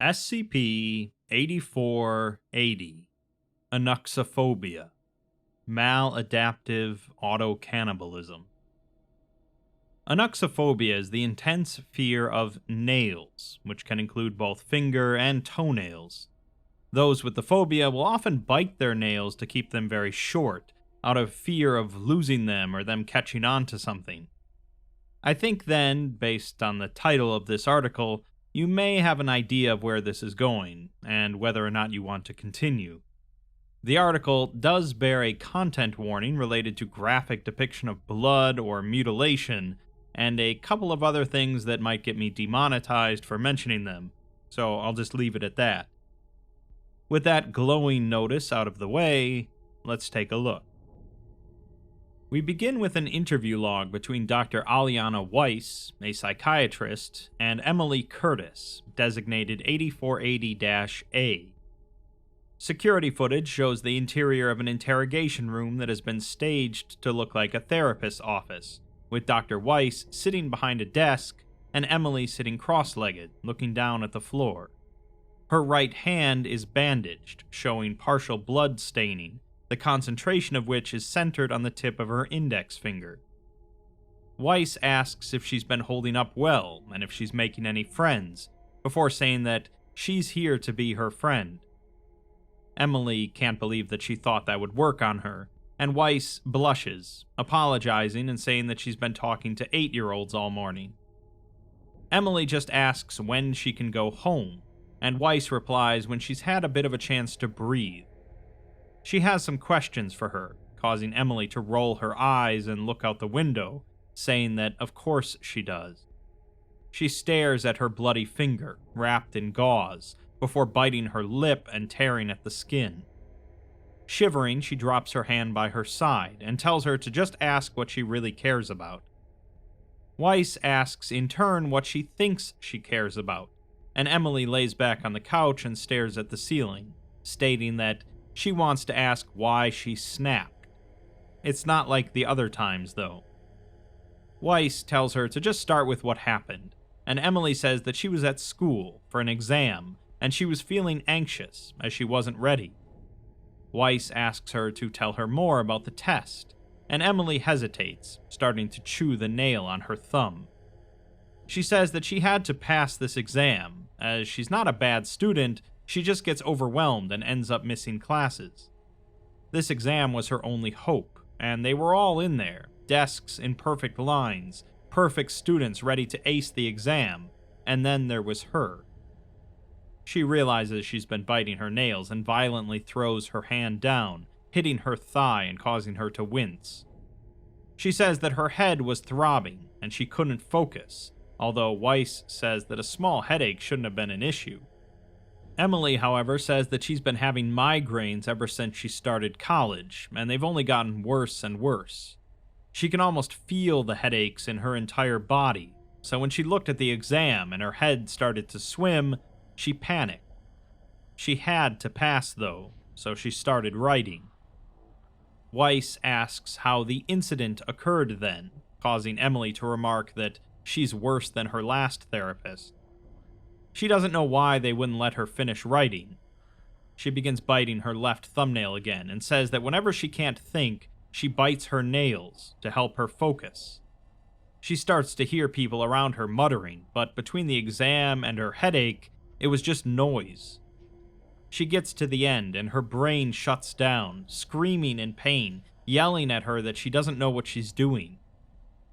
SCP-8480, Onuxophobia, Maladaptive Autocannibalism. Onuxophobia is the intense fear of nails, which can include both finger and toenails. Those with the phobia will often bite their nails to keep them very short, out of fear of losing them or them catching on to something. I think then, based on the title of this article, you may have an idea of where this is going, and whether or not you want to continue. The article does bear a content warning related to graphic depiction of blood or mutilation, and a couple of other things that might get me demonetized for mentioning them, so I'll just leave it at that. With that glowing notice out of the way, let's take a look. We begin with an interview log between Dr. Aliana Weiss, a psychiatrist, and Emily Curtis, designated 8480-A. Security footage shows the interior of an interrogation room that has been staged to look like a therapist's office, with Dr. Weiss sitting behind a desk and Emily sitting cross-legged, looking down at the floor. Her right hand is bandaged, showing partial blood staining, the concentration of which is centered on the tip of her index finger. Weiss asks if she's been holding up well and if she's making any friends, before saying that she's here to be her friend. Emily can't believe that she thought that would work on her, and Weiss blushes, apologizing and saying that she's been talking to 8-year-olds all morning. Emily just asks when she can go home, and Weiss replies when she's had a bit of a chance to breathe. She has some questions for her, causing Emily to roll her eyes and look out the window, saying that of course she does. She stares at her bloody finger, wrapped in gauze, before biting her lip and tearing at the skin. Shivering, she drops her hand by her side and tells her to just ask what she really cares about. Weiss asks in turn what she thinks she cares about, and Emily lays back on the couch and stares at the ceiling, stating that she wants to ask why she snapped. It's not like the other times, though. Weiss tells her to just start with what happened, and Emily says that she was at school for an exam, and she was feeling anxious, as she wasn't ready. Weiss asks her to tell her more about the test, and Emily hesitates, starting to chew the nail on her thumb. She says that she had to pass this exam, as she's not a bad student, she just gets overwhelmed and ends up missing classes. This exam was her only hope, and they were all in there, desks in perfect lines, perfect students ready to ace the exam, and then there was her. She realizes she's been biting her nails and violently throws her hand down, hitting her thigh and causing her to wince. She says that her head was throbbing and she couldn't focus, although Weiss says that a small headache shouldn't have been an issue. Emily, however, says that she's been having migraines ever since she started college, and they've only gotten worse and worse. She can almost feel the headaches in her entire body, so when she looked at the exam and her head started to swim, she panicked. She had to pass, though, so she started writing. Weiss asks how the incident occurred then, causing Emily to remark that she's worse than her last therapist. She doesn't know why they wouldn't let her finish writing. She begins biting her left thumbnail again and says that whenever she can't think, she bites her nails to help her focus. She starts to hear people around her muttering, but between the exam and her headache, it was just noise. She gets to the end and her brain shuts down, screaming in pain, yelling at her that she doesn't know what she's doing.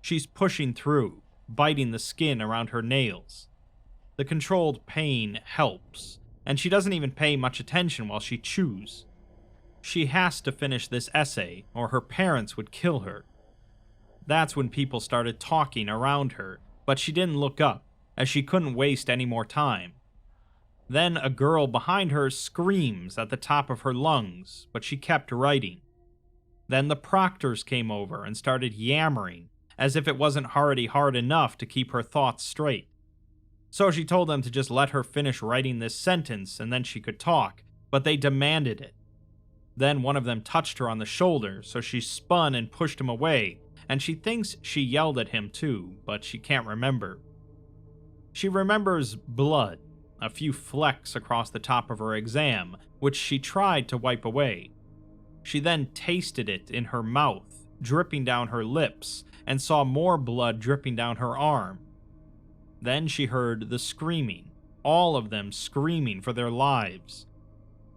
She's pushing through, biting the skin around her nails. The controlled pain helps, and she doesn't even pay much attention while she chews. She has to finish this essay, or her parents would kill her. That's when people started talking around her, but she didn't look up, as she couldn't waste any more time. Then a girl behind her screams at the top of her lungs, but she kept writing. Then the proctors came over and started yammering, as if it wasn't already hard enough to keep her thoughts straight. So she told them to just let her finish writing this sentence and then she could talk, but they demanded it. Then one of them touched her on the shoulder, so she spun and pushed him away, and she thinks she yelled at him too, but she can't remember. She remembers blood, a few flecks across the top of her exam, which she tried to wipe away. She then tasted it in her mouth, dripping down her lips, and saw more blood dripping down her arm. Then she heard the screaming, all of them screaming for their lives.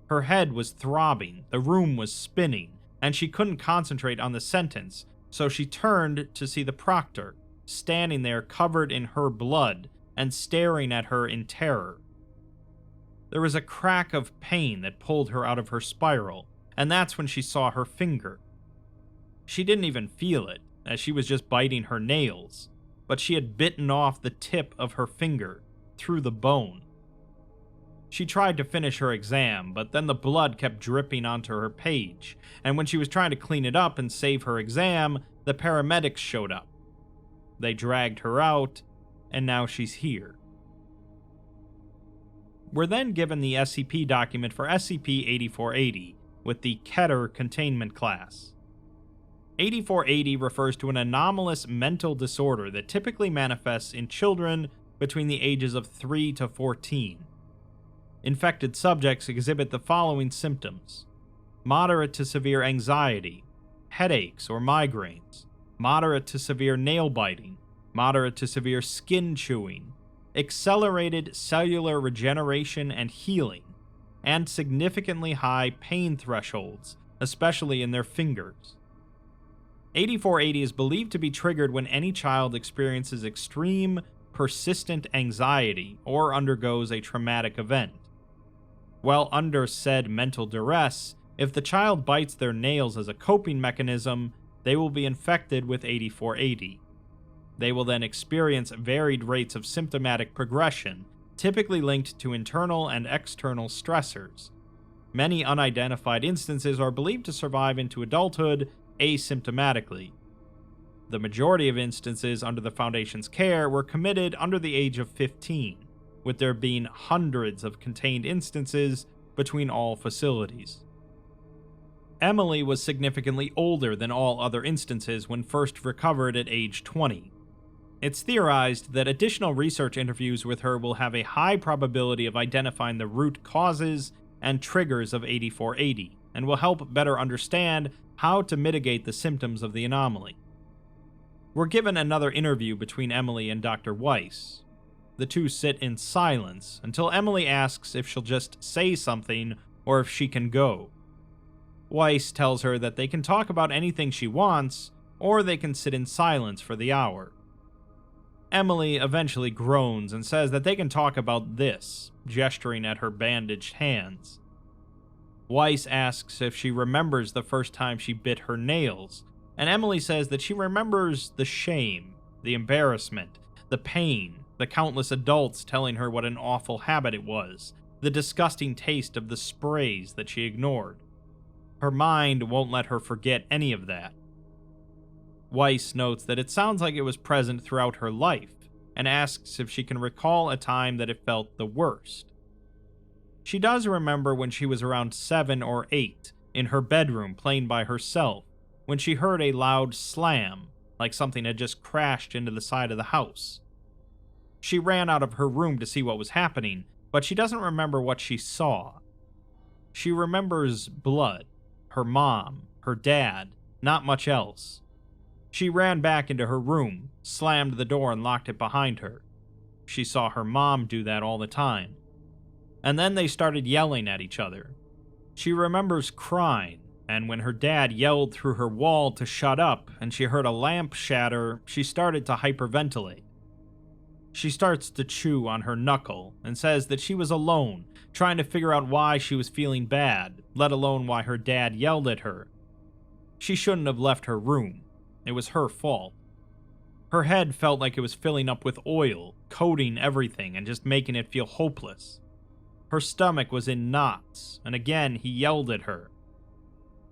Her head was throbbing, the room was spinning, and she couldn't concentrate on the sentence, so she turned to see the proctor, standing there covered in her blood and staring at her in terror. There was a crack of pain that pulled her out of her spiral, and that's when she saw her finger. She didn't even feel it, as she was just biting her nails, but she had bitten off the tip of her finger, through the bone. She tried to finish her exam, but then the blood kept dripping onto her page, and when she was trying to clean it up and save her exam, the paramedics showed up. They dragged her out, and now she's here. We're then given the SCP document for SCP-8480 with the Keter containment class. 8480 refers to an anomalous mental disorder that typically manifests in children between the ages of 3 to 14. Infected subjects exhibit the following symptoms: moderate to severe anxiety, headaches or migraines, moderate to severe nail biting, moderate to severe skin chewing, accelerated cellular regeneration and healing, and significantly high pain thresholds, especially in their fingers. 8480 is believed to be triggered when any child experiences extreme, persistent anxiety or undergoes a traumatic event. While under said mental duress, if the child bites their nails as a coping mechanism, they will be infected with 8480. They will then experience varied rates of symptomatic progression, typically linked to internal and external stressors. Many unidentified instances are believed to survive into adulthood asymptomatically. The majority of instances under the Foundation's care were committed under the age of 15, with there being hundreds of contained instances between all facilities. Emily was significantly older than all other instances when first recovered at age 20. It's theorized that additional research interviews with her will have a high probability of identifying the root causes and triggers of 8480, and will help better understand how to mitigate the symptoms of the anomaly. We're given another interview between Emily and Dr. Weiss. The two sit in silence until Emily asks if she'll just say something or if she can go. Weiss tells her that they can talk about anything she wants, or they can sit in silence for the hour. Emily eventually groans and says that they can talk about this, gesturing at her bandaged hands. Weiss asks if she remembers the first time she bit her nails, and Emily says that she remembers the shame, the embarrassment, the pain, the countless adults telling her what an awful habit it was, the disgusting taste of the sprays that she ignored. Her mind won't let her forget any of that. Weiss notes that it sounds like it was present throughout her life, and asks if she can recall a time that it felt the worst. She does remember when she was around 7 or 8, in her bedroom playing by herself, when she heard a loud slam, like something had just crashed into the side of the house. She ran out of her room to see what was happening, but she doesn't remember what she saw. She remembers blood, her mom, her dad, not much else. She ran back into her room, slammed the door and locked it behind her. She saw her mom do that all the time. And then they started yelling at each other. She remembers crying, and when her dad yelled through her wall to shut up and she heard a lamp shatter, she started to hyperventilate. She starts to chew on her knuckle and says that she was alone, trying to figure out why she was feeling bad, let alone why her dad yelled at her. She shouldn't have left her room. It was her fault. Her head felt like it was filling up with oil, coating everything and just making it feel hopeless. Her stomach was in knots, and again he yelled at her.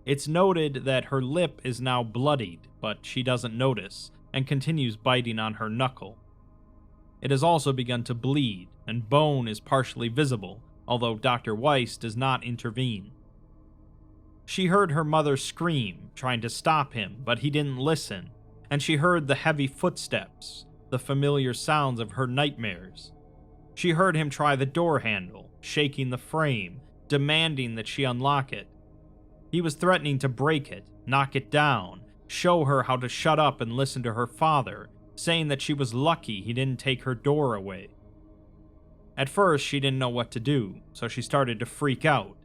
It's noted that her lip is now bloodied, but she doesn't notice, and continues biting on her knuckle. It has also begun to bleed, and bone is partially visible, although Dr. Weiss does not intervene. She heard her mother scream, trying to stop him, but he didn't listen, and she heard the heavy footsteps, the familiar sounds of her nightmares. She heard him try the door handle, shaking the frame, demanding that she unlock it. He was threatening to break it, knock it down, show her how to shut up and listen to her father, saying that she was lucky he didn't take her door away. At first, she didn't know what to do, so she started to freak out.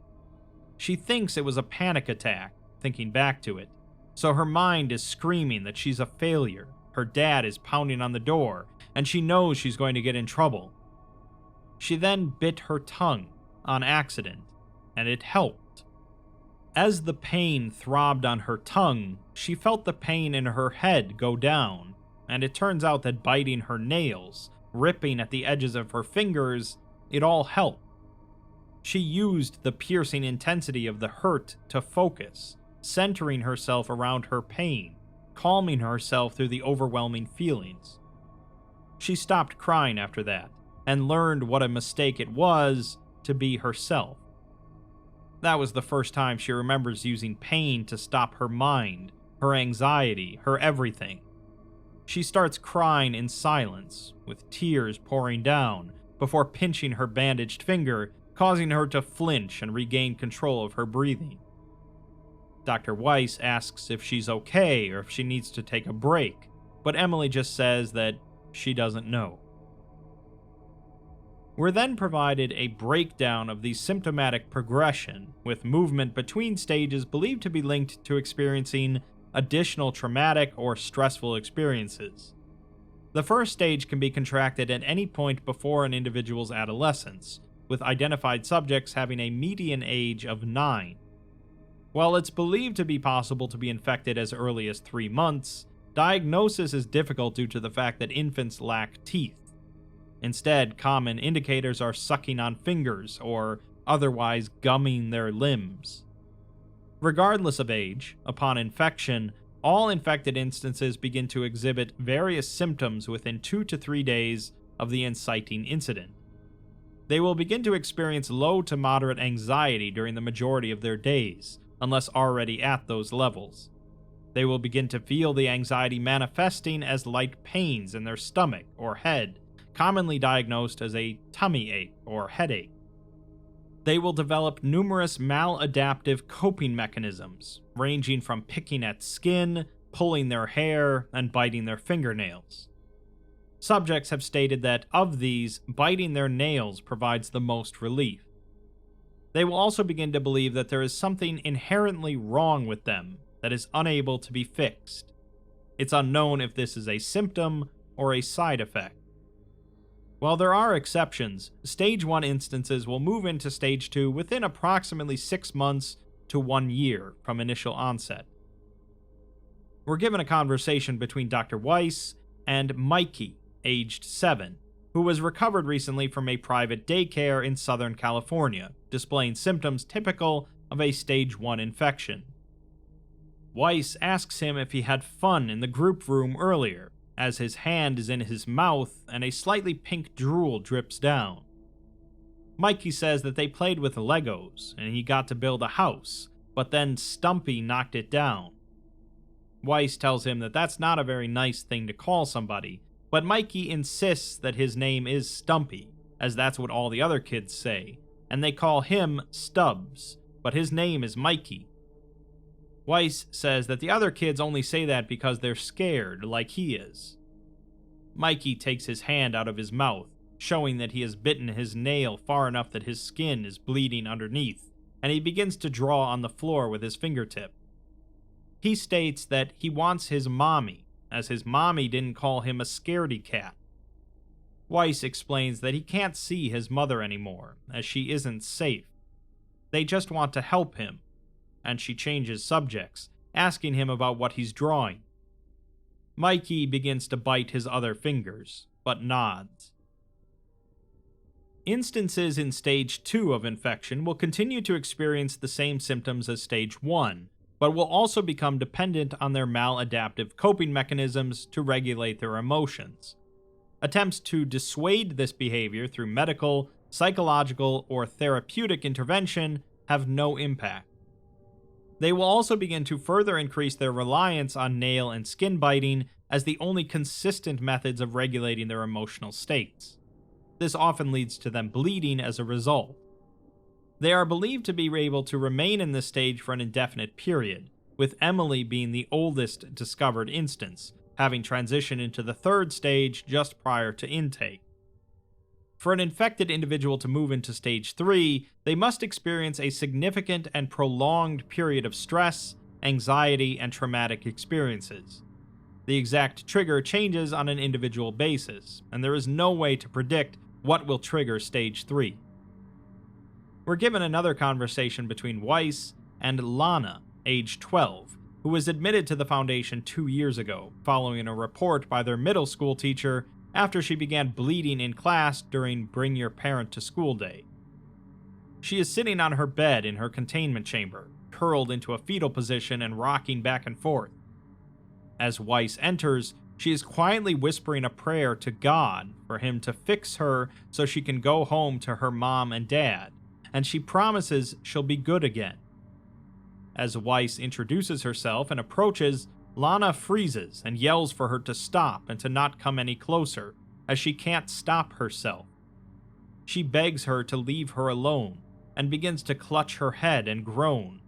She thinks it was a panic attack, thinking back to it, so her mind is screaming that she's a failure, her dad is pounding on the door, and she knows she's going to get in trouble. She then bit her tongue, on accident, and it helped. As the pain throbbed on her tongue, she felt the pain in her head go down, and it turns out that biting her nails, ripping at the edges of her fingers, it all helped. She used the piercing intensity of the hurt to focus, centering herself around her pain, calming herself through the overwhelming feelings. She stopped crying after that, and learned what a mistake it was to be herself. That was the first time she remembers using pain to stop her mind, her anxiety, her everything. She starts crying in silence, with tears pouring down, before pinching her bandaged finger, causing her to flinch and regain control of her breathing. Dr. Weiss asks if she's okay or if she needs to take a break, but Emily just says that she doesn't know. We're then provided a breakdown of the symptomatic progression, with movement between stages believed to be linked to experiencing additional traumatic or stressful experiences. The first stage can be contracted at any point before an individual's adolescence, with identified subjects having a median age of 9. While it's believed to be possible to be infected as early as 3 months, diagnosis is difficult due to the fact that infants lack teeth. Instead, common indicators are sucking on fingers or otherwise gumming their limbs. Regardless of age, upon infection, all infected instances begin to exhibit various symptoms within 2 to 3 days of the inciting incident. They will begin to experience low to moderate anxiety during the majority of their days, unless already at those levels. They will begin to feel the anxiety manifesting as light pains in their stomach or head, commonly diagnosed as a tummy ache or headache. They will develop numerous maladaptive coping mechanisms, ranging from picking at skin, pulling their hair, and biting their fingernails. Subjects have stated that, of these, biting their nails provides the most relief. They will also begin to believe that there is something inherently wrong with them that is unable to be fixed. It's unknown if this is a symptom or a side effect. While there are exceptions, Stage 1 instances will move into Stage 2 within approximately 6 months to 1 year from initial onset. We're given a conversation between Dr. Weiss and Mikey, aged 7, who was recovered recently from a private daycare in Southern California, displaying symptoms typical of a Stage 1 infection. Weiss asks him if he had fun in the group room earlier, as his hand is in his mouth and a slightly pink drool drips down. Mikey says that they played with Legos and he got to build a house, but then Stumpy knocked it down. Weiss tells him that that's not a very nice thing to call somebody, but Mikey insists that his name is Stumpy, as that's what all the other kids say, and they call him Stubbs, but his name is Mikey. Weiss says that the other kids only say that because they're scared, like he is. Mikey takes his hand out of his mouth, showing that he has bitten his nail far enough that his skin is bleeding underneath, and he begins to draw on the floor with his fingertip. He states that he wants his mommy, as his mommy didn't call him a scaredy cat. Weiss explains that he can't see his mother anymore, as she isn't safe. They just want to help him, and she changes subjects, asking him about what he's drawing. Mikey begins to bite his other fingers, but nods. Instances in Stage 2 of infection will continue to experience the same symptoms as Stage 1, but will also become dependent on their maladaptive coping mechanisms to regulate their emotions. Attempts to dissuade this behavior through medical, psychological, or therapeutic intervention have no impact. They will also begin to further increase their reliance on nail and skin biting as the only consistent methods of regulating their emotional states. This often leads to them bleeding as a result. They are believed to be able to remain in this stage for an indefinite period, with Emily being the oldest discovered instance, having transitioned into the third stage just prior to intake. For an infected individual to move into stage 3, they must experience a significant and prolonged period of stress, anxiety, and traumatic experiences. The exact trigger changes on an individual basis, and there is no way to predict what will trigger stage 3. We're given another conversation between Weiss and Lana, age 12, who was admitted to the Foundation 2 years ago, following a report by their middle school teacher after she began bleeding in class during Bring Your Parent to School Day. She is sitting on her bed in her containment chamber, curled into a fetal position and rocking back and forth. As Weiss enters, she is quietly whispering a prayer to God for him to fix her so she can go home to her mom and dad, and she promises she'll be good again. As Weiss introduces herself and approaches, Lana freezes and yells for her to stop and to not come any closer, as she can't stop herself. She begs her to leave her alone, and begins to clutch her head and groan.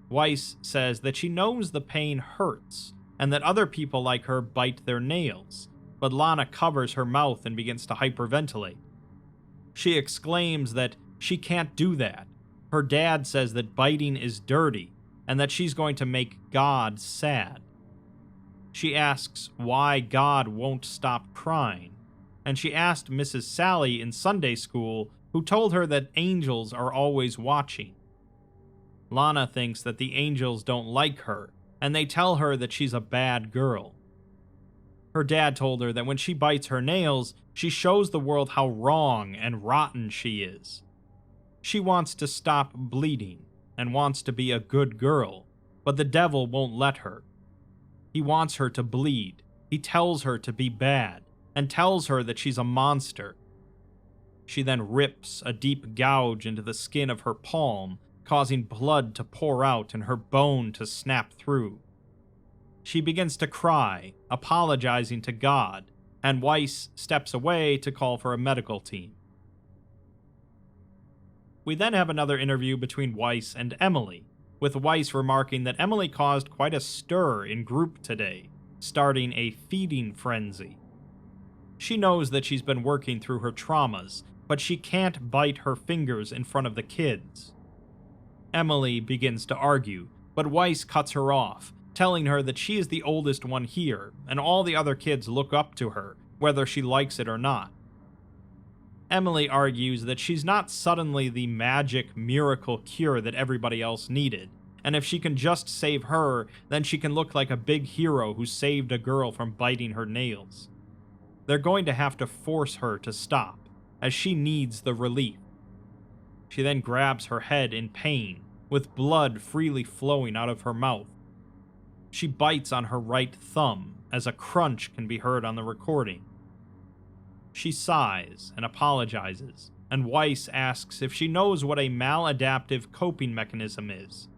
Weiss says that she knows the pain hurts, and that other people like her bite their nails, but Lana covers her mouth and begins to hyperventilate. She exclaims that she can't do that. Her dad says that biting is dirty, and that she's going to make God sad. She asks why God won't stop crying, and she asked Mrs. Sally in Sunday school, who told her that angels are always watching. Lana thinks that the angels don't like her, and they tell her that she's a bad girl. Her dad told her that when she bites her nails, she shows the world how wrong and rotten she is. She wants to stop bleeding, and wants to be a good girl, but the devil won't let her. He wants her to bleed. He tells her to be bad, and tells her that she's a monster. She then rips a deep gouge into the skin of her palm, causing blood to pour out and her bone to snap through. She begins to cry, apologizing to God, and Weiss steps away to call for a medical team. We then have another interview between Weiss and Emily, with Weiss remarking that Emily caused quite a stir in group today, starting a feeding frenzy. She knows that she's been working through her traumas, but she can't bite her fingers in front of the kids. Emily begins to argue, but Weiss cuts her off, telling her that she is the oldest one here, and all the other kids look up to her, whether she likes it or not. Emily argues that she's not suddenly the magic miracle cure that everybody else needed, and if she can just save her, then she can look like a big hero who saved a girl from biting her nails. They're going to have to force her to stop, as she needs the relief. She then grabs her head in pain, with blood freely flowing out of her mouth. She bites on her right thumb, as a crunch can be heard on the recording. She sighs and apologizes, and Weiss asks if she knows what a maladaptive coping mechanism is.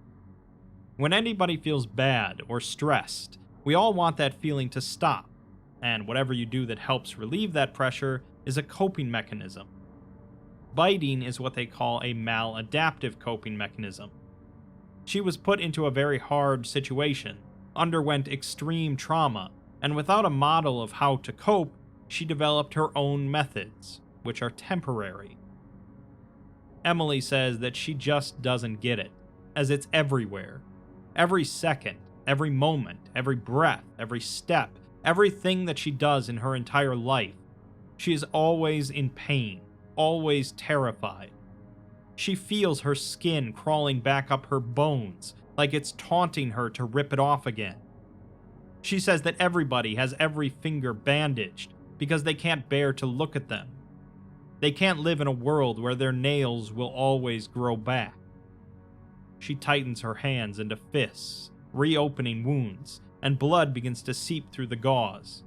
When anybody feels bad or stressed, we all want that feeling to stop, and whatever you do that helps relieve that pressure is a coping mechanism. Biting is what they call a maladaptive coping mechanism. She was put into a very hard situation, underwent extreme trauma, and without a model of how to cope, she developed her own methods, which are temporary. Emily says that she just doesn't get it, as it's everywhere. Every second, every moment, every breath, every step, everything that she does in her entire life. She is always in pain, always terrified. She feels her skin crawling back up her bones, like it's taunting her to rip it off again. She says that everybody has every finger bandaged, because they can't bear to look at them. They can't live in a world where their nails will always grow back. She tightens her hands into fists, reopening wounds, and blood begins to seep through the gauze.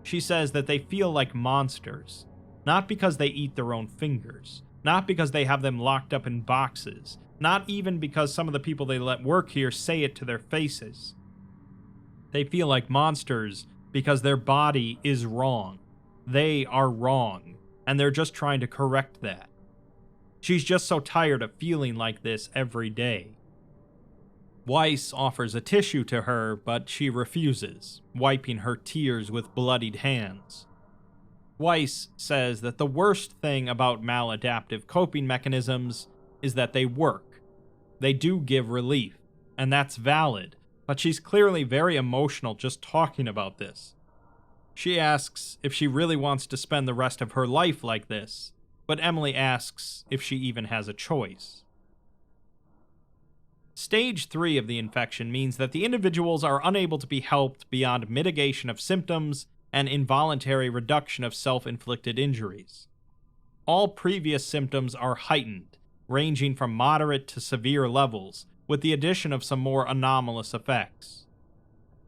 She says that they feel like monsters, not because they eat their own fingers, not because they have them locked up in boxes, not even because some of the people they let work here say it to their faces. They feel like monsters because their body is wrong. They are wrong, and they're just trying to correct that. She's just so tired of feeling like this every day. Weiss offers a tissue to her, but she refuses, wiping her tears with bloodied hands. Weiss says that the worst thing about maladaptive coping mechanisms is that they work. They do give relief, and that's valid, but she's clearly very emotional just talking about this. She asks if she really wants to spend the rest of her life like this, but Emily asks if she even has a choice. Stage 3 of the infection means that the individuals are unable to be helped beyond mitigation of symptoms and involuntary reduction of self-inflicted injuries. All previous symptoms are heightened, ranging from moderate to severe levels, with the addition of some more anomalous effects.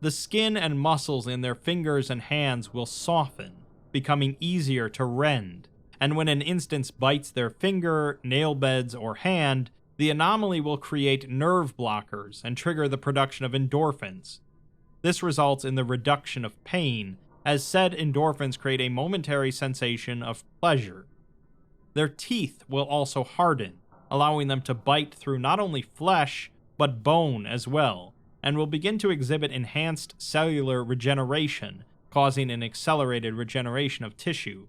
The skin and muscles in their fingers and hands will soften, becoming easier to rend, and when an instance bites their finger, nail beds, or hand, the anomaly will create nerve blockers and trigger the production of endorphins. This results in the reduction of pain, as said endorphins create a momentary sensation of pleasure. Their teeth will also harden, allowing them to bite through not only flesh, but bone as well, and will begin to exhibit enhanced cellular regeneration, causing an accelerated regeneration of tissue.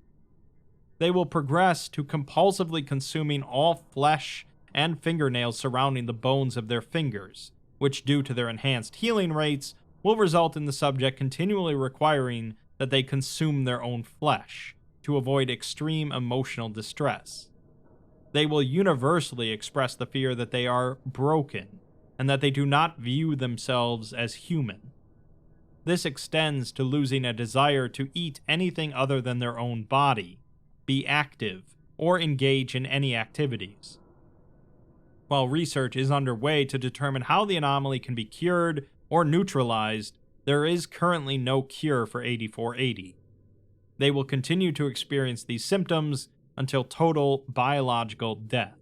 They will progress to compulsively consuming all flesh and fingernails surrounding the bones of their fingers, which, due to their enhanced healing rates, will result in the subject continually requiring that they consume their own flesh to avoid extreme emotional distress. They will universally express the fear that they are broken and that they do not view themselves as human. This extends to losing a desire to eat anything other than their own body, be active, or engage in any activities. While research is underway to determine how the anomaly can be cured or neutralized, there is currently no cure for 8480. They will continue to experience these symptoms until total biological death.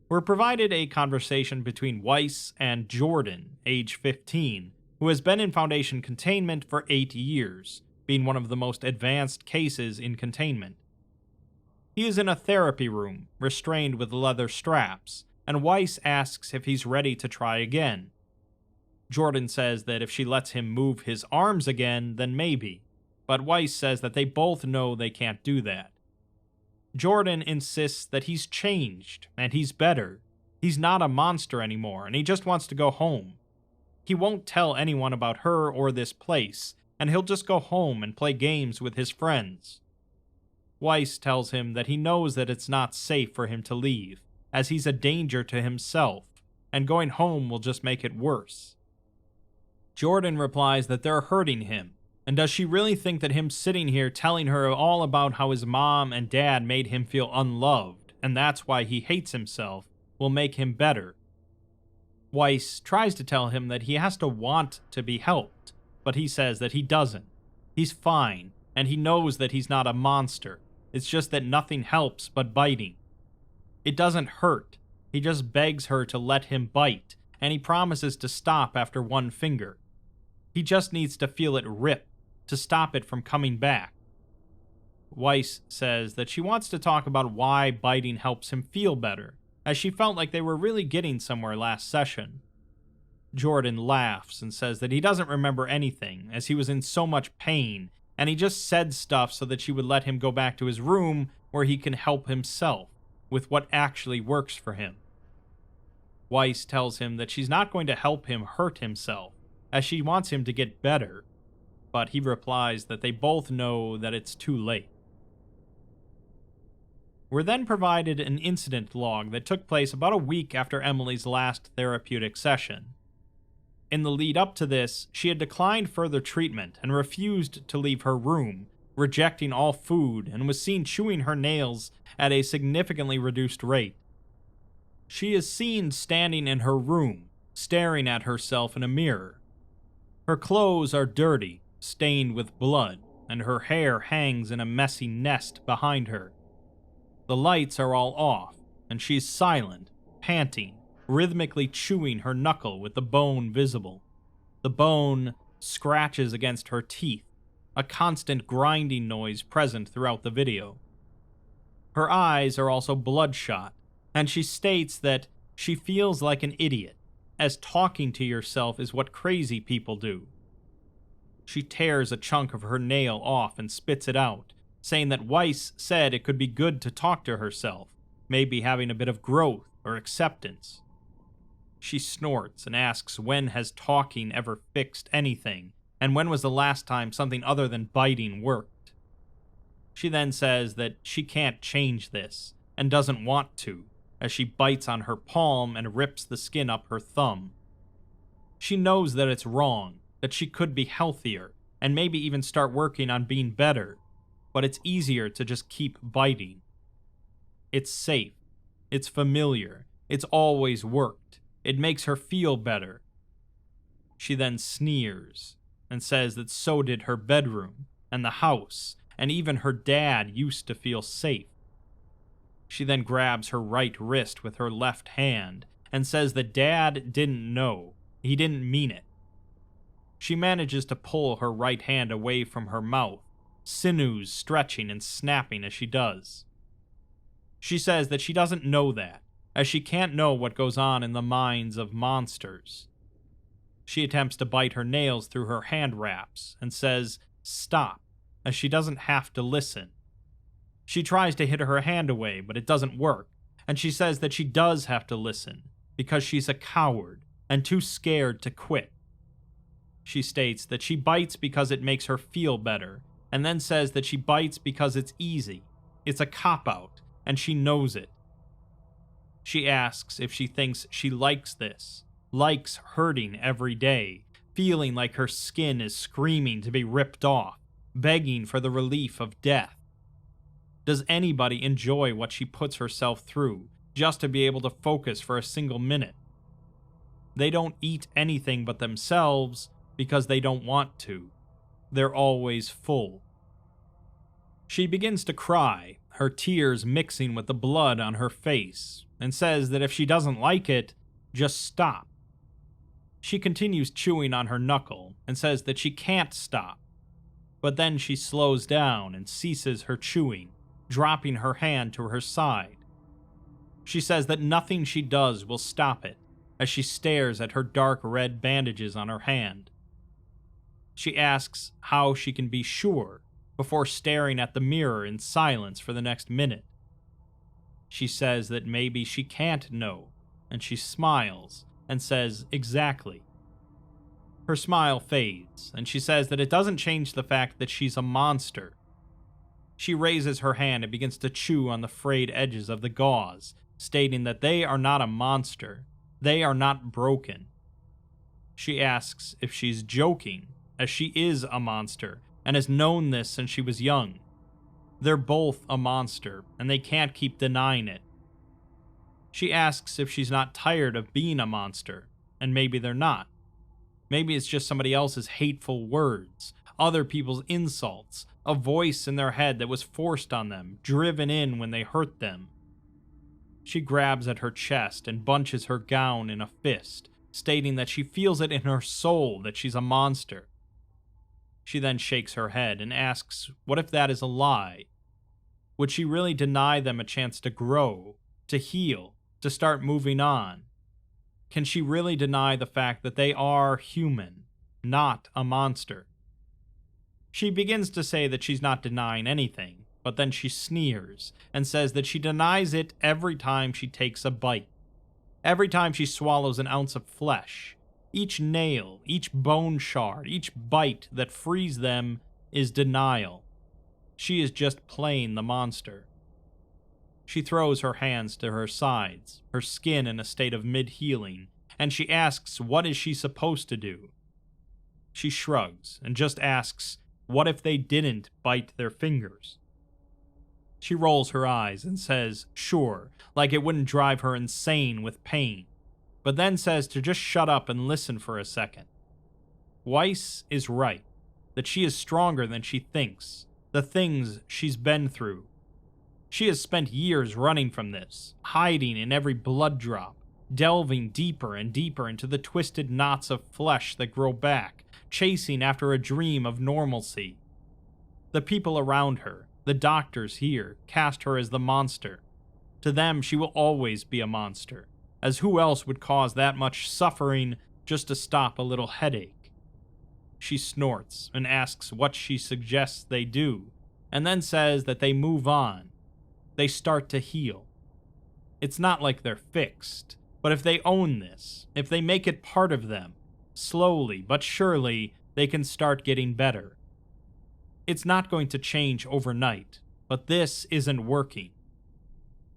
We're provided a conversation between Weiss and Jordan, age 15, who has been in Foundation containment for 8 years, being one of the most advanced cases in containment. He is in a therapy room, restrained with leather straps, and Weiss asks if he's ready to try again. Jordan says that if she lets him move his arms again, then maybe, but Weiss says that they both know they can't do that. Jordan insists that he's changed, and he's better. He's not a monster anymore, and he just wants to go home. He won't tell anyone about her or this place, and he'll just go home and play games with his friends. Weiss tells him that he knows that it's not safe for him to leave, as he's a danger to himself, and going home will just make it worse. Jordan replies that they're hurting him, and does she really think that him sitting here telling her all about how his mom and dad made him feel unloved, and that's why he hates himself, will make him better? Weiss tries to tell him that he has to want to be helped, but he says that he doesn't. He's fine, and he knows that he's not a monster. It's just that nothing helps but biting. It doesn't hurt. He just begs her to let him bite, and he promises to stop after one finger. He just needs to feel it rip, to stop it from coming back. Weiss says that she wants to talk about why biting helps him feel better, as she felt like they were really getting somewhere last session. Jordan laughs and says that he doesn't remember anything, as he was in so much pain, and he just said stuff so that she would let him go back to his room where he can help himself with what actually works for him. Weiss tells him that she's not going to help him hurt himself, as she wants him to get better, but he replies that they both know that it's too late. We're then provided an incident log that took place about a week after Emily's last therapeutic session. In the lead up to this, she had declined further treatment and refused to leave her room, rejecting all food, and was seen chewing her nails at a significantly reduced rate. She is seen standing in her room, staring at herself in a mirror. Her clothes are dirty, stained with blood, and her hair hangs in a messy nest behind her. The lights are all off, and she's silent, panting, rhythmically chewing her knuckle with the bone visible. The bone scratches against her teeth, a constant grinding noise present throughout the video. Her eyes are also bloodshot, and she states that she feels like an idiot, as talking to yourself is what crazy people do. She tears a chunk of her nail off and spits it out, saying that Weiss said it could be good to talk to herself, maybe having a bit of growth or acceptance. She snorts and asks when has talking ever fixed anything, and when was the last time something other than biting worked. She then says that she can't change this, and doesn't want to, as she bites on her palm and rips the skin up her thumb. She knows that it's wrong, that she could be healthier, and maybe even start working on being better, but it's easier to just keep biting. It's safe, it's familiar, it's always worked, it makes her feel better. She then sneers, and says that so did her bedroom, and the house, and even her dad used to feel safe. She then grabs her right wrist with her left hand, and says that Dad didn't know, he didn't mean it. She manages to pull her right hand away from her mouth, sinews stretching and snapping as she does. She says that she doesn't know that, as she can't know what goes on in the minds of monsters. She attempts to bite her nails through her hand wraps, and says, "Stop," as she doesn't have to listen. She tries to hit her hand away, but it doesn't work, and she says that she does have to listen, because she's a coward, and too scared to quit. She states that she bites because it makes her feel better, and then says that she bites because it's easy. It's a cop-out, and she knows it. She asks if she thinks she likes this, likes hurting every day, feeling like her skin is screaming to be ripped off, begging for the relief of death. Does anybody enjoy what she puts herself through, just to be able to focus for a single minute? They don't eat anything but themselves because they don't want to. They're always full. She begins to cry, her tears mixing with the blood on her face, and says that if she doesn't like it, just stop. She continues chewing on her knuckle and says that she can't stop, but then she slows down and ceases her chewing, dropping her hand to her side. She says that nothing she does will stop it, as she stares at her dark red bandages on her hand. She asks how she can be sure, before staring at the mirror in silence for the next minute. She says that maybe she can't know, and she smiles and says exactly. Her smile fades, and she says that it doesn't change the fact that she's a monster. She raises her hand and begins to chew on the frayed edges of the gauze, stating that they are not a monster, they are not broken. She asks if she's joking, as she is a monster, and has known this since she was young. They're both a monster, and they can't keep denying it. She asks if she's not tired of being a monster, and maybe they're not. Maybe it's just somebody else's hateful words, other people's insults, a voice in their head that was forced on them, driven in when they hurt them. She grabs at her chest and bunches her gown in a fist, stating that she feels it in her soul that she's a monster. She then shakes her head and asks what if that is a lie? Would she really deny them a chance to grow, to heal, to start moving on? Can she really deny the fact that they are human, not a monster? She begins to say that she's not denying anything, but then she sneers and says that she denies it every time she takes a bite, every time she swallows an ounce of flesh. Each nail, each bone shard, each bite that frees them is denial. She is just playing the monster. She throws her hands to her sides, her skin in a state of mid-healing, and she asks what is she supposed to do. She shrugs and just asks, what if they didn't bite their fingers? She rolls her eyes and says, sure, like it wouldn't drive her insane with pain, but then says to just shut up and listen for a second. Weiss is right, that she is stronger than she thinks, the things she's been through. She has spent years running from this, hiding in every blood drop, delving deeper and deeper into the twisted knots of flesh that grow back, chasing after a dream of normalcy. The people around her, the doctors here, cast her as the monster. To them, she will always be a monster, as who else would cause that much suffering just to stop a little headache? She snorts and asks what she suggests they do, and then says that they move on. They start to heal. It's not like they're fixed, but if they own this, if they make it part of them, slowly but surely, they can start getting better. It's not going to change overnight, but this isn't working.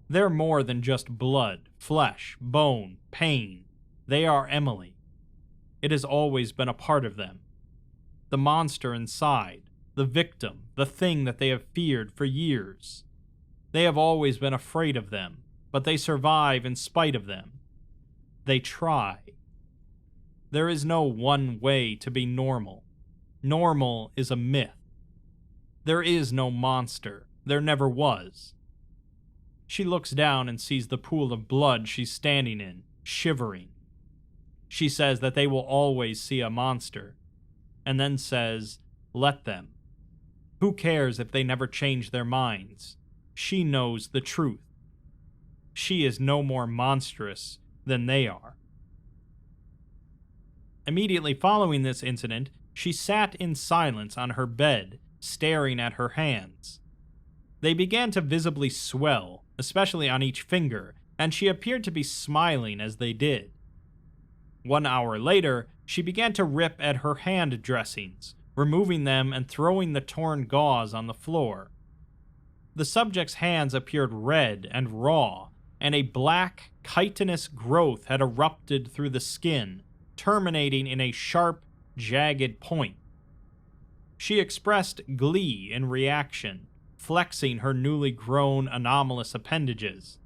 They're more than just blood, flesh, bone, pain. They are Emily. It has always been a part of them. The monster inside, the victim, the thing that they have feared for years. They have always been afraid of them, but they survive in spite of them. They try. There is no one way to be normal. Normal is a myth. There is no monster. There never was. She looks down and sees the pool of blood she's standing in, shivering. She says that they will always see a monster, and then says, let them. Who cares if they never change their minds? She knows the truth. She is no more monstrous than they are. Immediately following this incident, she sat in silence on her bed, staring at her hands. They began to visibly swell, especially on each finger, and she appeared to be smiling as they did. 1 hour later, she began to rip at her hand dressings, removing them and throwing the torn gauze on the floor. The subject's hands appeared red and raw, and a black, chitinous growth had erupted through the skin, terminating in a sharp, jagged point. She expressed glee in reaction, flexing her newly grown anomalous appendages.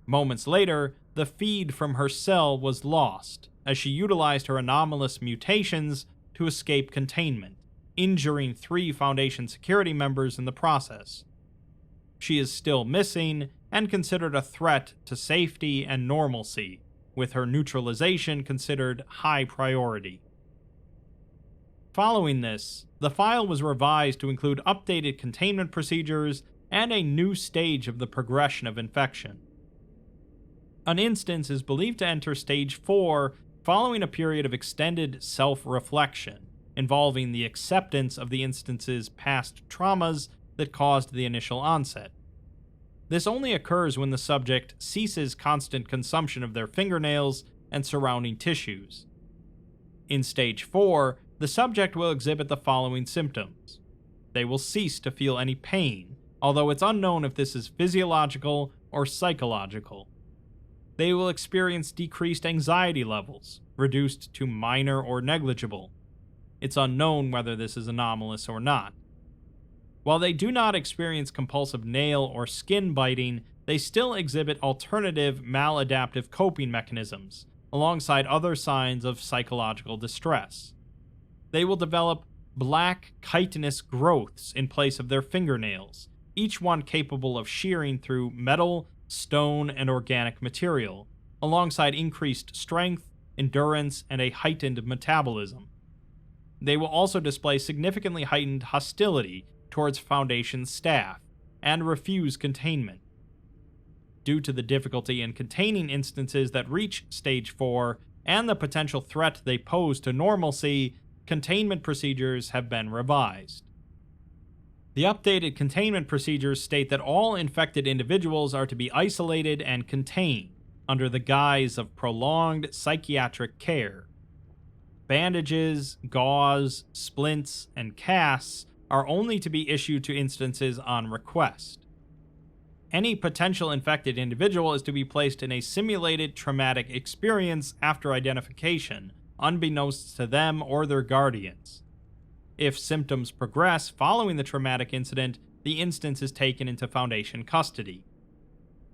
Moments later, the feed from her cell was lost, as she utilized her anomalous mutations to escape containment, injuring 3 Foundation security members in the process. She is still missing and considered a threat to safety and normalcy, with her neutralization considered high priority. Following this, the file was revised to include updated containment procedures and a new stage of the progression of infection. An instance is believed to enter Stage 4 following a period of extended self-reflection, involving the acceptance of the instance's past traumas that caused the initial onset. This only occurs when the subject ceases constant consumption of their fingernails and surrounding tissues. In Stage 4, the subject will exhibit the following symptoms. They will cease to feel any pain, although it's unknown if this is physiological or psychological. They will experience decreased anxiety levels, reduced to minor or negligible. It's unknown whether this is anomalous or not. While they do not experience compulsive nail or skin biting, they still exhibit alternative maladaptive coping mechanisms, alongside other signs of psychological distress. They will develop black chitinous growths in place of their fingernails, each one capable of shearing through metal, stone, and organic material, alongside increased strength, endurance, and a heightened metabolism. They will also display significantly heightened hostility towards Foundation staff, and refuse containment. Due to the difficulty in containing instances that reach Stage 4 and the potential threat they pose to normalcy, containment procedures have been revised. The updated containment procedures state that all infected individuals are to be isolated and contained under the guise of prolonged psychiatric care. Bandages, gauze, splints, and casts are only to be issued to instances on request. Any potential infected individual is to be placed in a simulated traumatic experience after identification, unbeknownst to them or their guardians. If symptoms progress following the traumatic incident, the instance is taken into Foundation custody.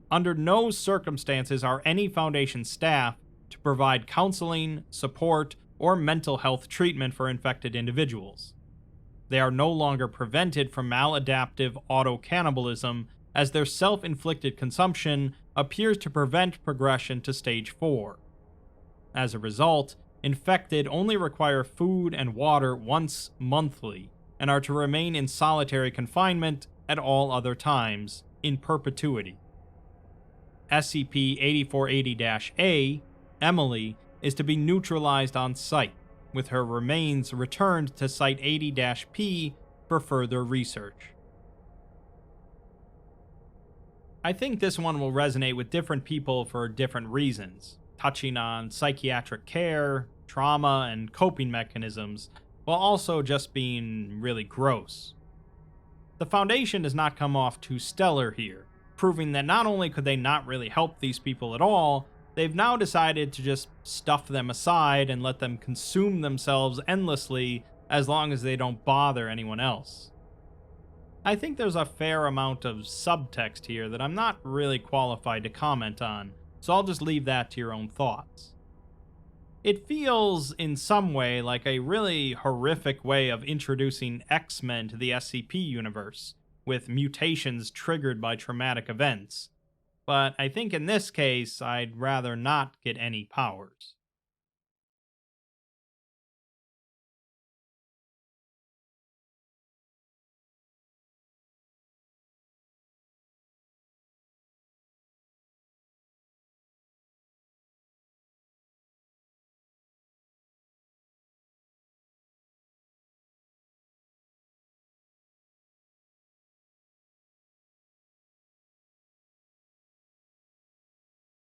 Under no circumstances are any Foundation staff to provide counseling, support, or mental health treatment for infected individuals. They are no longer prevented from maladaptive autocannibalism, as their self-inflicted consumption appears to prevent progression to Stage 4. As a result, infected only require food and water once monthly, and are to remain in solitary confinement at all other times, in perpetuity. SCP-8480-A, Emily, is to be neutralized on site, with her remains returned to Site-80-P for further research. I think this one will resonate with different people for different reasons, touching on psychiatric care, trauma, and coping mechanisms, while also just being really gross. The Foundation does not come off too stellar here, proving that not only could they not really help these people at all, they've now decided to just stuff them aside and let them consume themselves endlessly as long as they don't bother anyone else. I think there's a fair amount of subtext here that I'm not really qualified to comment on, so I'll just leave that to your own thoughts. It feels, in some way, like a really horrific way of introducing X-Men to the SCP universe, with mutations triggered by traumatic events. But I think in this case, I'd rather not get any powers.